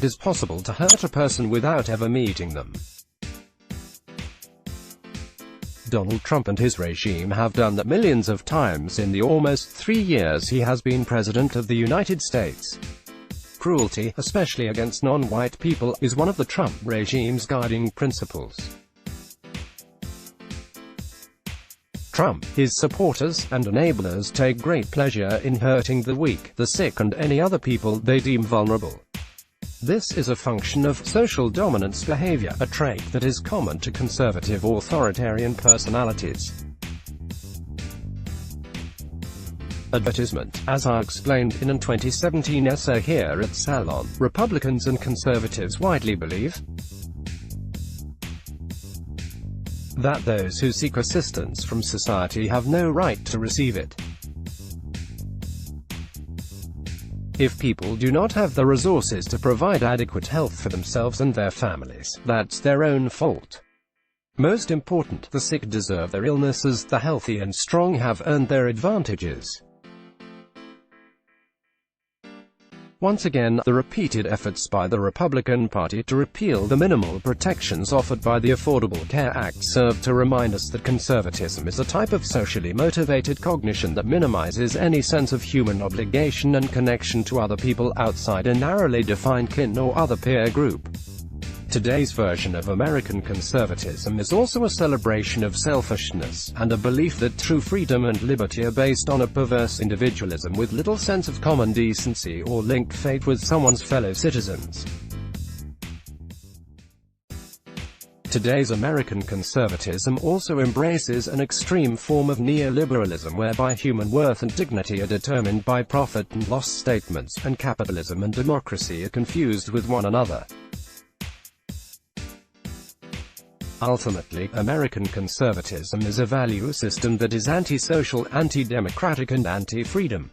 It is possible to hurt a person without ever meeting them. Donald Trump and his regime have done that millions of times in the almost 3 years he has been President of the United States. Cruelty, especially against non-white people, is one of the Trump regime's guiding principles. Trump, his supporters, and enablers take great pleasure in hurting the weak, the sick and any other people they deem vulnerable. This is a function of social dominance behavior, a trait that is common to conservative authoritarian personalities. Advertisement. As I explained in an 2017 essay here at Salon, Republicans and conservatives widely believe that those who seek assistance from society have no right to receive it. If people do not have the resources to provide adequate health for themselves and their families, that's their own fault. Most important, the sick deserve their illnesses, the healthy and strong have earned their advantages. Once again, the repeated efforts by the Republican Party to repeal the minimal protections offered by the Affordable Care Act serve to remind us that conservatism is a type of socially motivated cognition that minimizes any sense of human obligation and connection to other people outside a narrowly defined kin or other peer group. Today's version of American conservatism is also a celebration of selfishness, and a belief that true freedom and liberty are based on a perverse individualism with little sense of common decency or linked fate with someone's fellow citizens. Today's American conservatism also embraces an extreme form of neoliberalism whereby human worth and dignity are determined by profit and loss statements, and capitalism and democracy are confused with one another. Ultimately, American conservatism is a value system that is anti-social, anti-democratic and anti-freedom.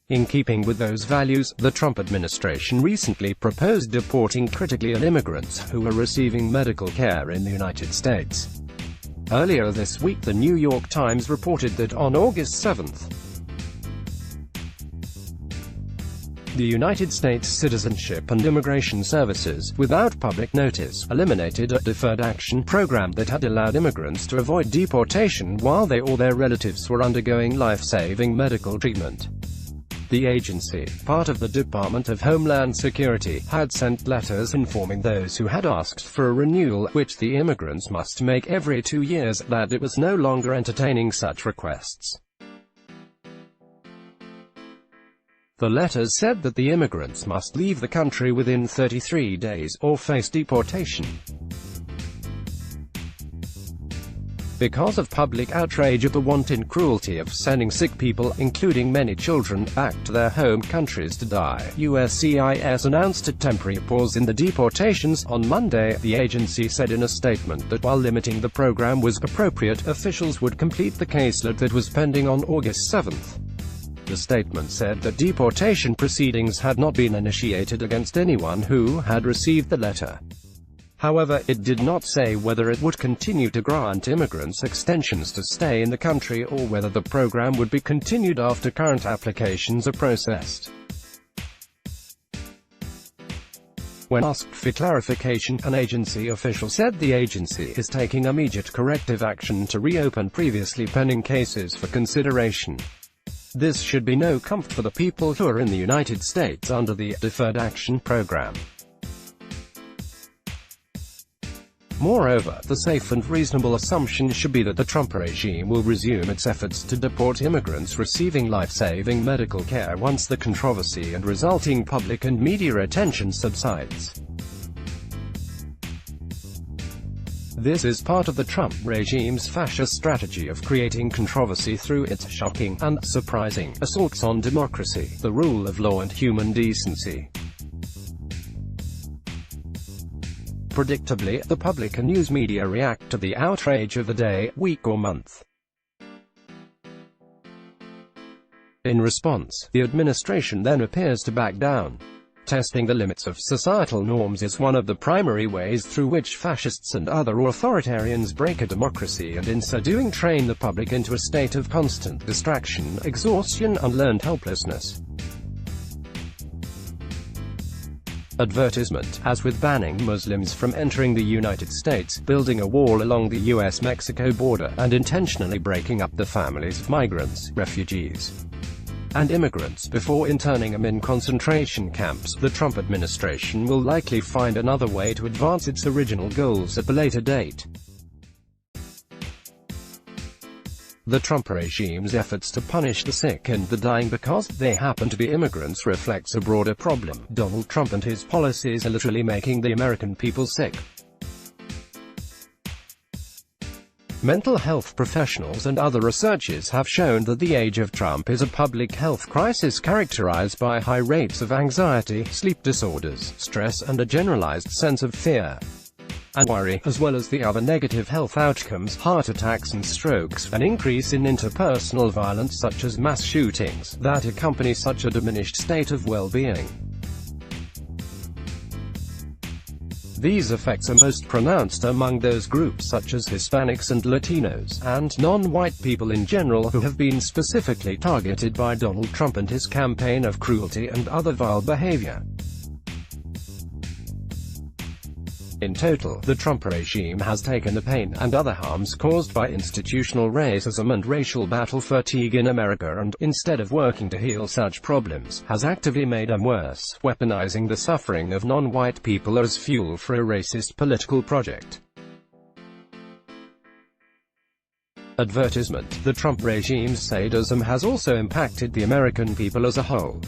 In keeping with those values, the Trump administration recently proposed deporting critically ill immigrants who are receiving medical care in the United States. Earlier this week, the New York Times reported that on August 7th, the United States Citizenship and Immigration Services, without public notice, eliminated a deferred action program that had allowed immigrants to avoid deportation while they or their relatives were undergoing life-saving medical treatment. The agency, part of the Department of Homeland Security, had sent letters informing those who had asked for a renewal, which the immigrants must make every 2 years, that it was no longer entertaining such requests. The letters said that the immigrants must leave the country within 33 days, or face deportation. Because of public outrage at the wanton cruelty of sending sick people, including many children, back to their home countries to die, USCIS announced a temporary pause in the deportations. On Monday, the agency said in a statement that while limiting the program was appropriate, officials would complete the caseload that was pending on August 7th. The statement said that deportation proceedings had not been initiated against anyone who had received the letter. However, it did not say whether it would continue to grant immigrants extensions to stay in the country or whether the program would be continued after current applications are processed. When asked for clarification, an agency official said the agency is taking immediate corrective action to reopen previously pending cases for consideration. This should be no comfort for the people who are in the United States under the Deferred Action Program. Moreover, the safe and reasonable assumption should be that the Trump regime will resume its efforts to deport immigrants receiving life-saving medical care once the controversy and resulting public and media attention subsides. This is part of the Trump regime's fascist strategy of creating controversy through its shocking and surprising assaults on democracy, the rule of law and human decency. Predictably, the public and news media react to the outrage of the day, week or month. In response, the administration then appears to back down. Testing the limits of societal norms is one of the primary ways through which fascists and other authoritarians break a democracy and in so doing train the public into a state of constant distraction, exhaustion and learned helplessness. Advertisement. As with banning Muslims from entering the United States, building a wall along the US-Mexico border, and intentionally breaking up the families of migrants, refugees, and immigrants before interning them in concentration camps, the Trump administration will likely find another way to advance its original goals at a later date. The Trump regime's efforts to punish the sick and the dying because they happen to be immigrants reflects a broader problem. Donald Trump and his policies are literally making the American people sick. Mental health professionals and other researchers have shown that the age of Trump is a public health crisis characterized by high rates of anxiety, sleep disorders, stress, and a generalized sense of fear and worry, as well as the other negative health outcomes, heart attacks and strokes, an increase in interpersonal violence such as mass shootings, that accompany such a diminished state of well-being. These effects are most pronounced among those groups such as Hispanics and Latinos, and non-white people in general, who have been specifically targeted by Donald Trump and his campaign of cruelty and other vile behavior. In total, the Trump regime has taken the pain and other harms caused by institutional racism and racial battle fatigue in America and, instead of working to heal such problems, has actively made them worse, weaponizing the suffering of non-white people as fuel for a racist political project. Advertisement. The Trump regime's sadism has also impacted the American people as a whole.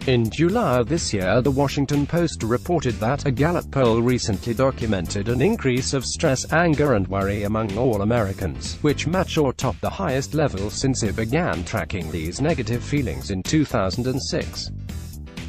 In July of this year, The Washington Post reported that a Gallup poll recently documented an increase of stress, anger and worry among all Americans, which match or top the highest level since it began tracking these negative feelings in 2006.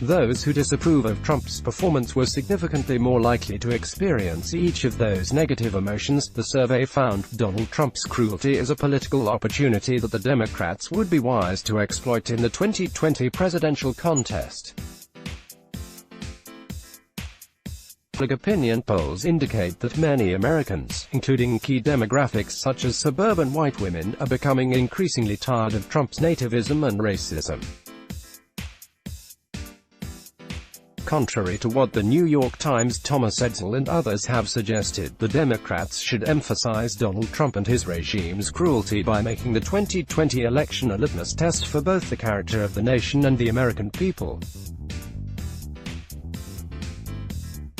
Those who disapprove of Trump's performance were significantly more likely to experience each of those negative emotions, the survey found. Donald Trump's cruelty is a political opportunity that the Democrats would be wise to exploit in the 2020 presidential contest. Public opinion polls indicate that many Americans, including key demographics such as suburban white women, are becoming increasingly tired of Trump's nativism and racism. Contrary to what the New York Times' Thomas Edsall and others have suggested, the Democrats should emphasize Donald Trump and his regime's cruelty by making the 2020 election a litmus test for both the character of the nation and the American people.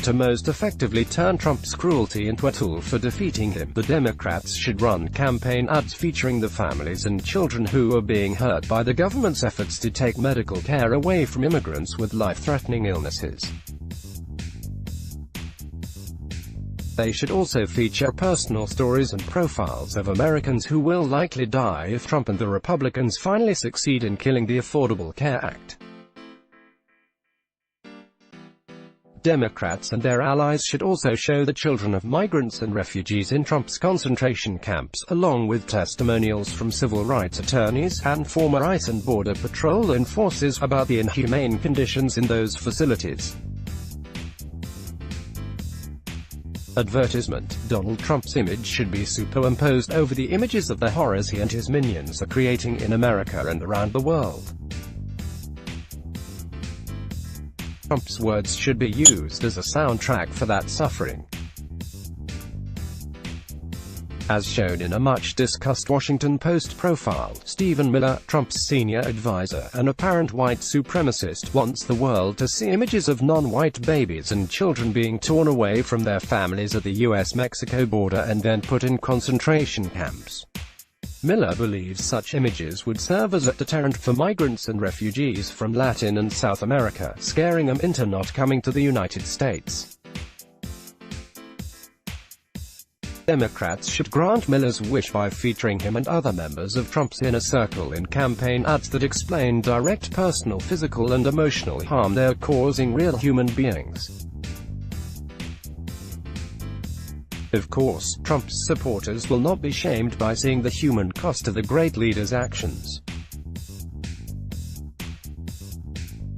To most effectively turn Trump's cruelty into a tool for defeating him, the Democrats should run campaign ads featuring the families and children who are being hurt by the government's efforts to take medical care away from immigrants with life-threatening illnesses. They should also feature personal stories and profiles of Americans who will likely die if Trump and the Republicans finally succeed in killing the Affordable Care Act. Democrats and their allies should also show the children of migrants and refugees in Trump's concentration camps, along with testimonials from civil rights attorneys and former ICE and Border Patrol enforcers about the inhumane conditions in those facilities. Advertisement. Donald Trump's image should be superimposed over the images of the horrors he and his minions are creating in America and around the world. Trump's words should be used as a soundtrack for that suffering. As shown in a much-discussed Washington Post profile, Stephen Miller, Trump's senior advisor, an apparent white supremacist, wants the world to see images of non-white babies and children being torn away from their families at the US-Mexico border and then put in concentration camps. Miller believes such images would serve as a deterrent for migrants and refugees from Latin and South America, scaring them into not coming to the United States. Democrats should grant Miller's wish by featuring him and other members of Trump's inner circle in campaign ads that explain direct personal, physical and emotional harm they're causing real human beings. Of course, Trump's supporters will not be shamed by seeing the human cost of the great leader's actions.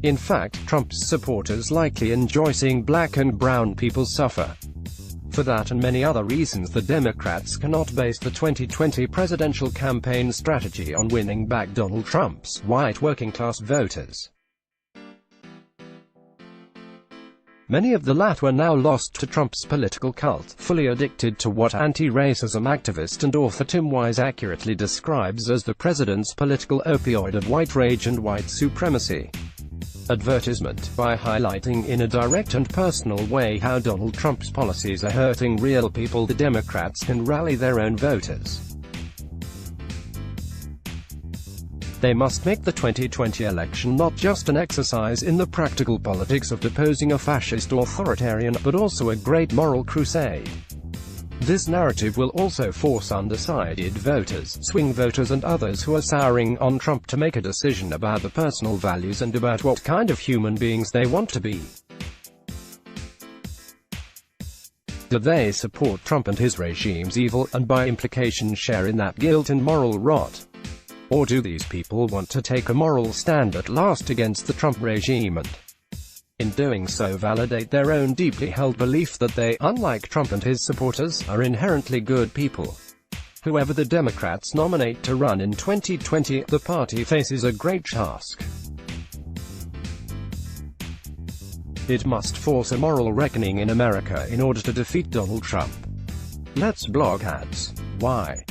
In fact, Trump's supporters likely enjoy seeing black and brown people suffer. For that and many other reasons, the Democrats cannot base the 2020 presidential campaign strategy on winning back Donald Trump's white working-class voters. Many of the latter were now lost to Trump's political cult, fully addicted to what anti-racism activist and author Tim Wise accurately describes as the president's political opioid of white rage and white supremacy. Advertisement, by highlighting in a direct and personal way how Donald Trump's policies are hurting real people, the Democrats can rally their own voters. They must make the 2020 election not just an exercise in the practical politics of deposing a fascist authoritarian, but also a great moral crusade. This narrative will also force undecided voters, swing voters and others who are souring on Trump to make a decision about their personal values and about what kind of human beings they want to be. Do they support Trump and his regime's evil, and by implication share in that guilt and moral rot? Or do these people want to take a moral stand at last against the Trump regime and, in doing so, validate their own deeply held belief that they, unlike Trump and his supporters, are inherently good people? Whoever the Democrats nominate to run in 2020, the party faces a great task. It must force a moral reckoning in America in order to defeat Donald Trump. Let's blog ads. Why?